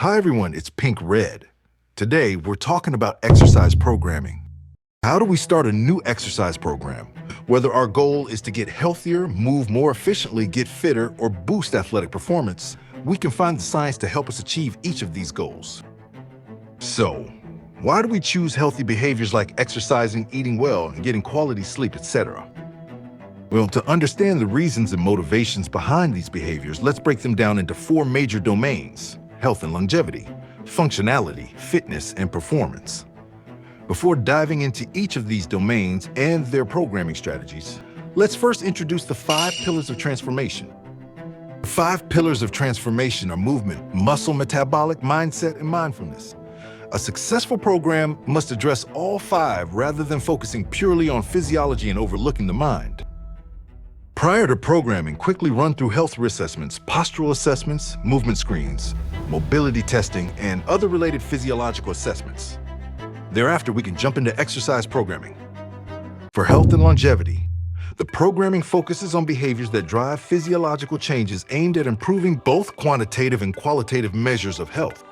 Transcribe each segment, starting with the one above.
Hi everyone, it's Pink Red. Today we're talking about exercise programming. How do we start a new exercise program? Whether our goal is to get healthier, move more efficiently, get fitter, or boost athletic performance, we can find the science to help us achieve each of these goals. So, why do we choose healthy behaviors like exercising, eating well, and getting quality sleep, etc.? Well, to understand the reasons and motivations behind these behaviors, let's break them down into four major domains: health and longevity, functionality, fitness, and performance. Before diving into each of these domains and their programming strategies, let's first introduce the 5 pillars of transformation. The 5 pillars of transformation are movement, muscle, metabolic, mindset, and mindfulness. A successful program must address all 5 rather than focusing purely on physiology and overlooking the mind. Prior to programming, quickly run through health assessments, postural assessments, movement screens, mobility testing, and other related physiological assessments. Thereafter, we can jump into exercise programming. For health and longevity, the programming focuses on behaviors that drive physiological changes aimed at improving both quantitative and qualitative measures of health.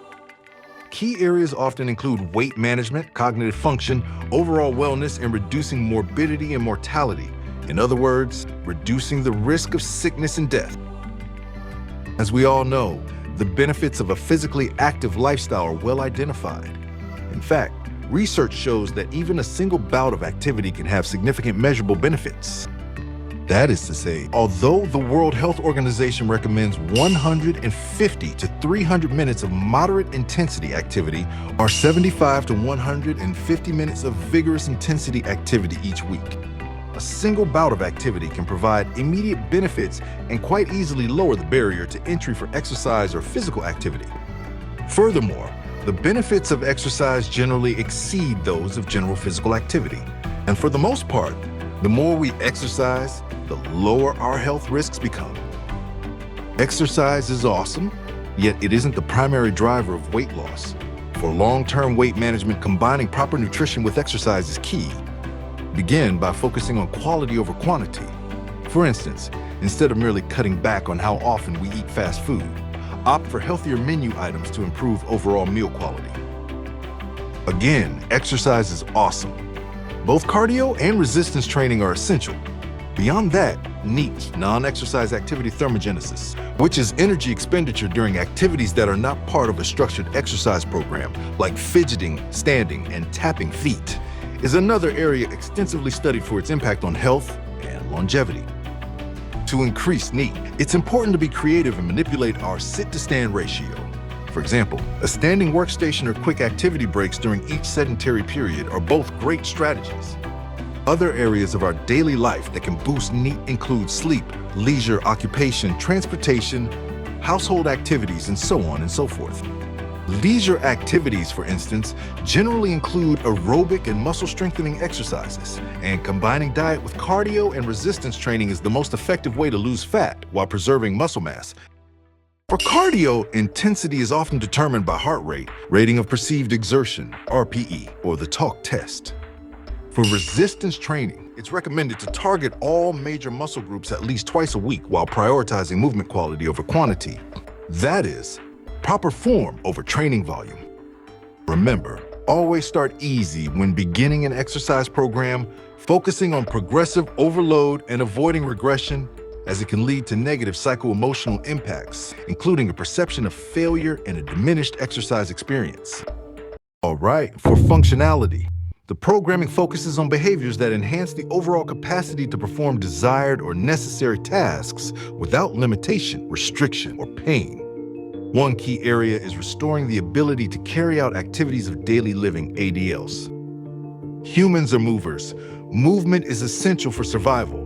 Key areas often include weight management, cognitive function, overall wellness, and reducing morbidity and mortality. In other words, reducing the risk of sickness and death. As we all know, the benefits of a physically active lifestyle are well identified. In fact, research shows that even a single bout of activity can have significant measurable benefits. That is to say, although the World Health Organization recommends 150 to 300 minutes of moderate intensity activity or 75 to 150 minutes of vigorous intensity activity each week, a single bout of activity can provide immediate benefits and quite easily lower the barrier to entry for exercise or physical activity. Furthermore, the benefits of exercise generally exceed those of general physical activity. And for the most part, the more we exercise, the lower our health risks become. Exercise is awesome, yet it isn't the primary driver of weight loss. For long-term weight management, combining proper nutrition with exercise is key. Begin by focusing on quality over quantity. For instance, instead of merely cutting back on how often we eat fast food, opt for healthier menu items to improve overall meal quality. Again, exercise is awesome. Both cardio and resistance training are essential. Beyond that, NEAT, non-exercise activity thermogenesis, which is energy expenditure during activities that are not part of a structured exercise program, like fidgeting, standing, and tapping feet, is another area extensively studied for its impact on health and longevity. To increase NEAT, it's important to be creative and manipulate our sit-to-stand ratio. For example, a standing workstation or quick activity breaks during each sedentary period are both great strategies. Other areas of our daily life that can boost NEAT include sleep, leisure, occupation, transportation, household activities, and so on and so forth. Leisure activities, for instance, generally include aerobic and muscle-strengthening exercises, and combining diet with cardio and resistance training is the most effective way to lose fat while preserving muscle mass. For cardio, intensity is often determined by heart rate, rating of perceived exertion, RPE, or the talk test. For resistance training, it's recommended to target all major muscle groups at least twice a week while prioritizing movement quality over quantity. That is, proper form over training volume. Remember, always start easy when beginning an exercise program, focusing on progressive overload and avoiding regression, as it can lead to negative psycho-emotional impacts, including a perception of failure and a diminished exercise experience. All right, for functionality, the programming focuses on behaviors that enhance the overall capacity to perform desired or necessary tasks without limitation, restriction, or pain. One key area is restoring the ability to carry out activities of daily living, ADLs. Humans are movers. Movement is essential for survival.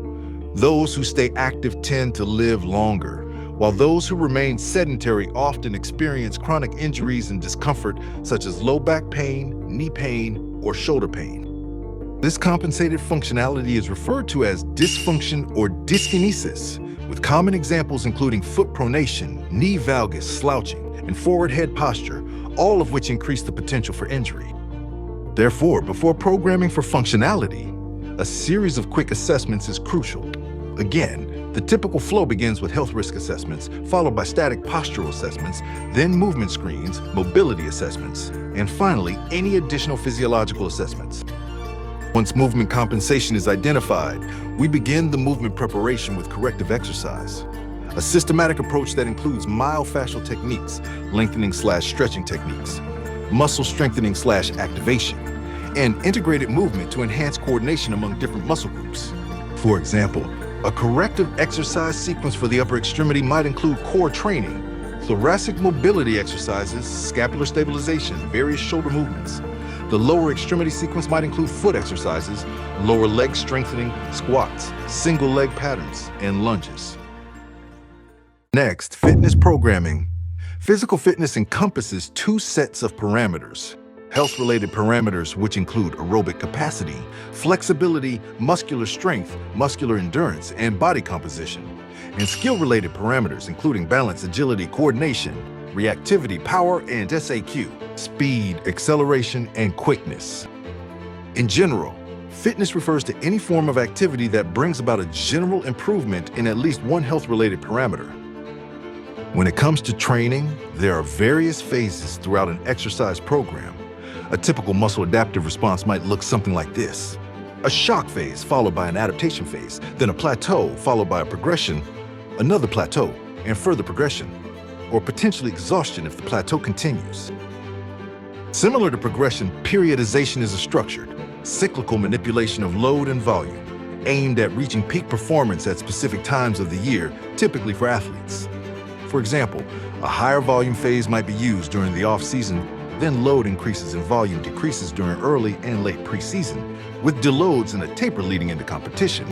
Those who stay active tend to live longer, while those who remain sedentary often experience chronic injuries and discomfort such as low back pain, knee pain, or shoulder pain. This compensated functionality is referred to as dysfunction or dyskinesis, with common examples including foot pronation, knee valgus, slouching, and forward head posture, all of which increase the potential for injury. Therefore, before programming for functionality, a series of quick assessments is crucial. Again, the typical flow begins with health risk assessments, followed by static postural assessments, then movement screens, mobility assessments, and finally, any additional physiological assessments. Once movement compensation is identified, we begin the movement preparation with corrective exercise. A systematic approach that includes myofascial techniques, lengthening/stretching techniques, muscle strengthening/activation, and integrated movement to enhance coordination among different muscle groups. For example, a corrective exercise sequence for the upper extremity might include core training, thoracic mobility exercises, scapular stabilization, various shoulder movements. The lower extremity sequence might include foot exercises, lower leg strengthening, squats, single leg patterns, and lunges. Next, fitness programming. Physical fitness encompasses two sets of parameters. Health-related parameters, which include aerobic capacity, flexibility, muscular strength, muscular endurance, and body composition. And skill-related parameters, including balance, agility, coordination, reactivity, power, and SAQ, speed, acceleration, and quickness. In general, fitness refers to any form of activity that brings about a general improvement in at least one health-related parameter. When it comes to training, there are various phases throughout an exercise program. A typical muscle adaptive response might look something like this. A shock phase followed by an adaptation phase, then a plateau followed by a progression, another plateau, and further progression, or potentially exhaustion if the plateau continues. Similar to progression, periodization is a structured, cyclical manipulation of load and volume, aimed at reaching peak performance at specific times of the year, typically for athletes. For example, a higher volume phase might be used during the off-season, then load increases and volume decreases during early and late preseason, with deloads and a taper leading into competition.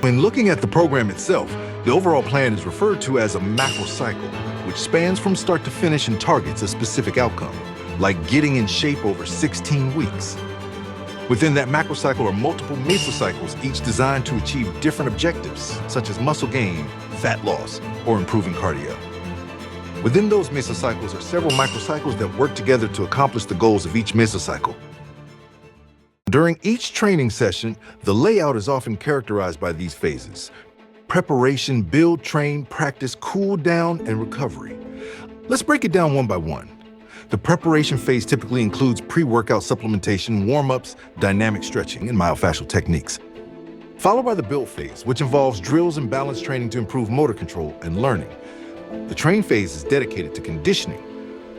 When looking at the program itself, the overall plan is referred to as a macro cycle, which spans from start to finish and targets a specific outcome, like getting in shape over 16 weeks. Within that macro cycle are multiple mesocycles, each designed to achieve different objectives, such as muscle gain, fat loss, or improving cardio. Within those mesocycles are several microcycles that work together to accomplish the goals of each mesocycle. During each training session, the layout is often characterized by these phases: preparation, build, train, practice, cool down, and recovery. Let's break it down one by one. The preparation phase typically includes pre-workout supplementation, warm-ups, dynamic stretching, and myofascial techniques. Followed by the build phase, which involves drills and balance training to improve motor control and learning. The train phase is dedicated to conditioning,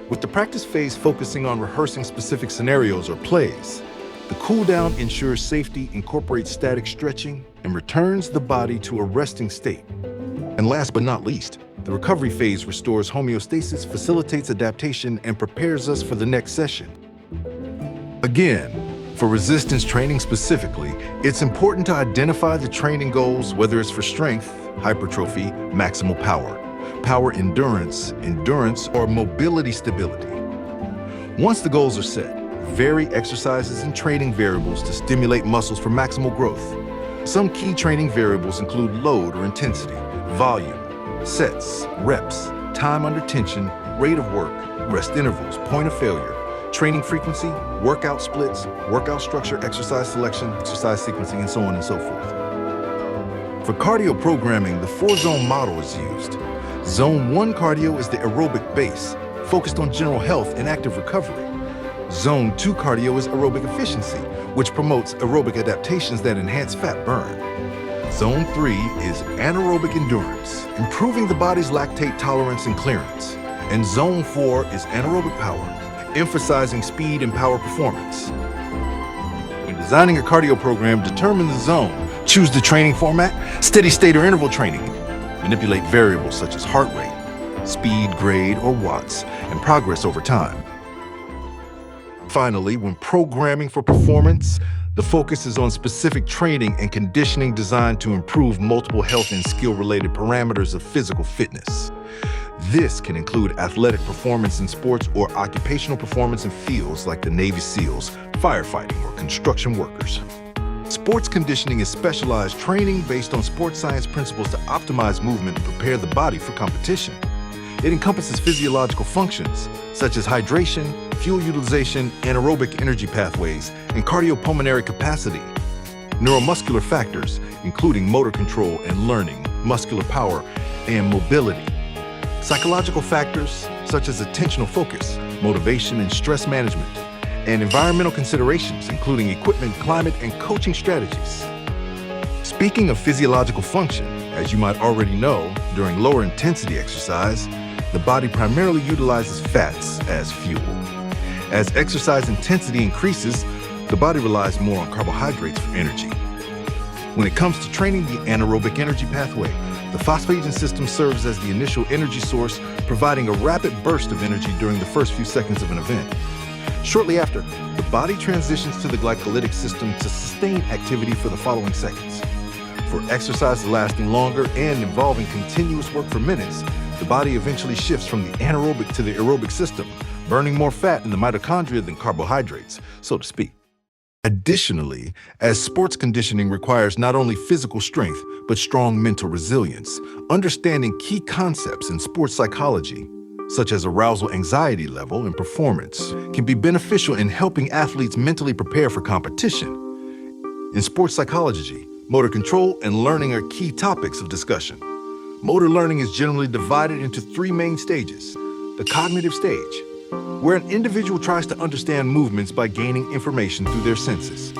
with the practice phase focusing on rehearsing specific scenarios or plays. The cool down ensures safety, incorporates static stretching, and returns the body to a resting state. And last but not least, the recovery phase restores homeostasis, facilitates adaptation, and prepares us for the next session. Again, for resistance training specifically, it's important to identify the training goals, whether it's for strength, hypertrophy, maximal power, power endurance, or mobility stability. Once the goals are set, vary exercises and training variables to stimulate muscles for maximal growth. Some key training variables include load or intensity, volume, sets, reps, time under tension, rate of work, rest intervals, point of failure, training frequency, workout splits, workout structure, exercise selection, exercise sequencing, and so on and so forth. For cardio programming, the 4-zone model is used. Zone 1 cardio is the aerobic base, focused on general health and active recovery. Zone 2 cardio is aerobic efficiency, which promotes aerobic adaptations that enhance fat burn. Zone 3 is anaerobic endurance, improving the body's lactate tolerance and clearance. And Zone 4 is anaerobic power, emphasizing speed and power performance. When designing a cardio program, determine the zone, choose the training format, steady state or interval training. Manipulate variables such as heart rate, speed, grade, or watts, and progress over time. Finally, when programming for performance, the focus is on specific training and conditioning designed to improve multiple health and skill-related parameters of physical fitness. This can include athletic performance in sports or occupational performance in fields like the Navy SEALs, firefighting, or construction workers. Sports conditioning is specialized training based on sports science principles to optimize movement and prepare the body for competition. It encompasses physiological functions such as hydration, fuel utilization, anaerobic energy pathways, and cardiopulmonary capacity. neuromuscular factors, including motor control and learning, muscular power, and mobility. Psychological factors, such as attentional focus, motivation and stress management, and environmental considerations, including equipment, climate, and coaching strategies. Speaking of physiological function, as you might already know, during lower intensity exercise, the body primarily utilizes fats as fuel. As exercise intensity increases, the body relies more on carbohydrates for energy. When it comes to training the anaerobic energy pathway, the phosphagen system serves as the initial energy source, providing a rapid burst of energy during the first few seconds of an event. Shortly after, the body transitions to the glycolytic system to sustain activity for the following seconds. For exercises lasting longer and involving continuous work for minutes, the body eventually shifts from the anaerobic to the aerobic system, burning more fat in the mitochondria than carbohydrates, so to speak. Additionally, as sports conditioning requires not only physical strength, but strong mental resilience, understanding key concepts in sports psychology, such as arousal anxiety level and performance, can be beneficial in helping athletes mentally prepare for competition. In sports psychology, motor control and learning are key topics of discussion. Motor learning is generally divided into three main stages. The cognitive stage, where an individual tries to understand movements by gaining information through their senses.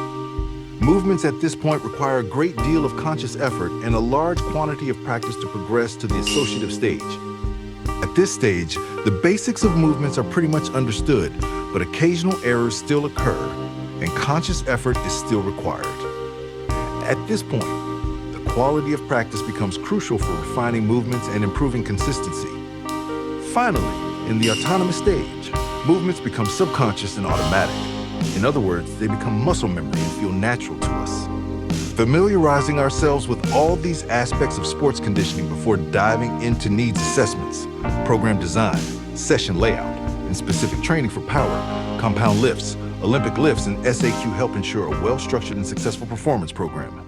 Movements at this point require a great deal of conscious effort and a large quantity of practice to progress to the associative stage. At this stage, the basics of movements are pretty much understood, but occasional errors still occur, and conscious effort is still required. At this point, the quality of practice becomes crucial for refining movements and improving consistency. Finally, in the autonomous stage, movements become subconscious and automatic. In other words, they become muscle memory and feel natural to us. Familiarizing ourselves with all these aspects of sports conditioning before diving into needs assessments, program design, session layout, and specific training for power, compound lifts, Olympic lifts, and SAQ help ensure a well-structured and successful performance program.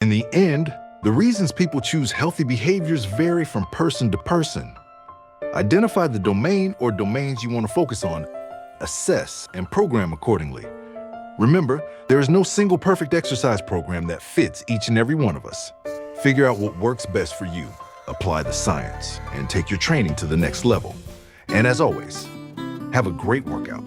In the end, the reasons people choose healthy behaviors vary from person to person. Identify the domain or domains you want to focus on, assess, and program accordingly. Remember, there is no single perfect exercise program that fits each and every one of us. Figure out what works best for you, apply the science, and take your training to the next level. And as always, have a great workout.